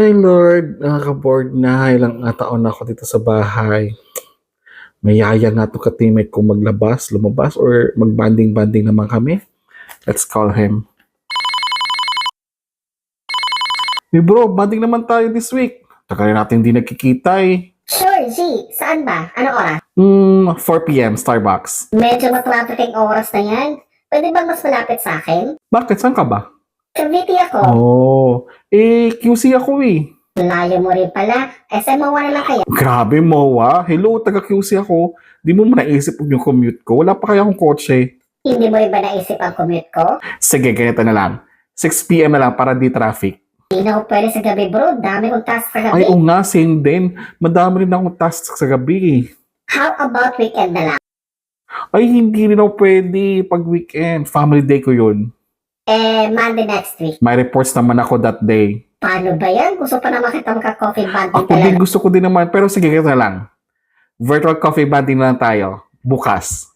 Ay Lord, nakaka-bored na. Ilang taon na ako dito sa bahay. Mayaya nga itong ka-teammate kong maglabas, lumabas, or mag-banding-banding naman kami. Let's call him. Hey bro, banding naman tayo this week. Tagal natin hindi nagkikita eh. Sure, G. Saan ba? Anong oras? 4 p.m. Starbucks. Medyo matraffic ang oras na yan. Pwede bang mas malapit sa akin? Bakit? Saan ka ba? Cavite ako. Oh, QC ako eh. Layo mo rin pala. SMO1 na lang kaya. Grabe mo Hello, taga-QC ako. Di mo naisip yung commute ko. Wala pa kaya akong kotse. Hindi mo rin ba naisip ang commute ko? Sige, ganito na lang. 6 p.m. na lang para di traffic. Hindi na ako pwede sa gabi, bro. Dami kong task sa gabi. Ay, oo nga, same din. Madami rin akong tasks sa gabi. How about weekend na lang? Ay, hindi rin ako pwede pag weekend. Family day ko yun. Monday next week. May reports naman ako that day. Paano ba yan? Gusto pa naman kita magka-coffee banding Ako din, talaga. gusto ko din naman. Pero sige, ganito na lang. Virtual coffee banding na lang tayo. Bukas.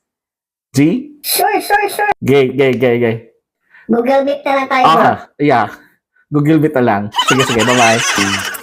G? Sure. Gay. Google Meet na lang tayo, bro. Yeah. Google Meet na lang. Sige, bye-bye.